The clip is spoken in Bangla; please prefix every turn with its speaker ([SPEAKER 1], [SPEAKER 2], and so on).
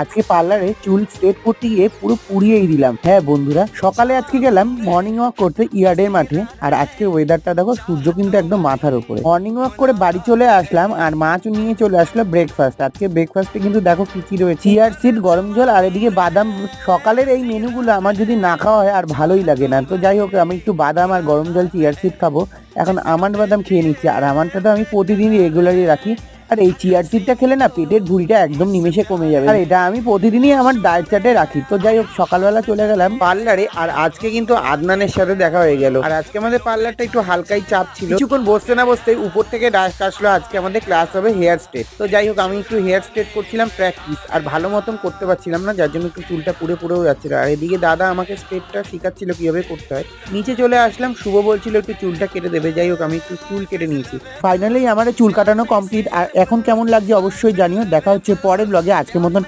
[SPEAKER 1] আজকে পার্লারে চুল স্ট্রেট করতে গিয়ে পুরো পুড়িয়েই দিলাম। হ্যাঁ বন্ধুরা, সকালে আজকে গেলাম মর্নিং ওয়াক করতে ইয়ার্ডের মাঠে। আর আজকের ওয়েদারটা দেখো, সূর্য কিন্তু একদম মাথার উপরে। মর্নিং ওয়াক করে বাড়ি চলে আসলাম আর মাছ নিয়ে চলে আসলো ব্রেকফাস্ট। আজকে ব্রেকফাস্টে কিন্তু দেখো কি কি রয়েছে, চিয়ার সিড, গরম জল আর এদিকে বাদাম। সকালের এই মেনুগুলো আমার যদি না খাওয়া হয় আর ভালোই লাগে না। তো যাই হোক, আমি একটু বাদাম আর গরম জল চিয়ার সিড খাবো। এখন আমন্ড বাদাম খেয়ে নিচ্ছি। আর আমন্ডটা তো আমি প্রতিদিন রেগুলারই রাখি। আর এই চিয়ার সিডটা খেলে না পেটের ভুঁড়িটা একদম নিমেষে কমে যাবে। আর এটা আমি প্রতিদিনই আমার ডায়েট চার্টে রাখি। তো যাই হোক, সকালবেলা চলে গেলাম পার্লারে। আর আজকে কিন্তু আদনানের সাথে দেখা হয়ে গেল। আর আজকে আমাদের পার্লারটা একটু হালকাই চাপ ছিল। কিছুক্ষণ বসতে না বসতেই উপর থেকে ডাক আসলো, আজকে আমাদের ক্লাস হবে হেয়ার স্ট্রেট। তো যাই হোক, আমি একটু হেয়ার স্ট্রেট করছিলাম প্র্যাকটিস। আর ভালো মতন করতে পারছিলাম না, যার জন্য একটু চুলটা পুড়েও যাচ্ছিল। আর এদিকে দাদা আমাকে স্ট্রেটটা শেখাচ্ছিল কিভাবে করতে হয়। নিচে চলে আসলাম, শুভ বলছিল একটু চুলটা কেটে দেবে। যাই হোক, আমি একটু চুল কেটে নিয়েছি। ফাইনালি আমার চুল কাটানো কমপ্লিট। আর এখন কেমন লাগছে অবশ্যই জানিও। দেখা হচ্ছে পরের ব্লগে। আজকের মতন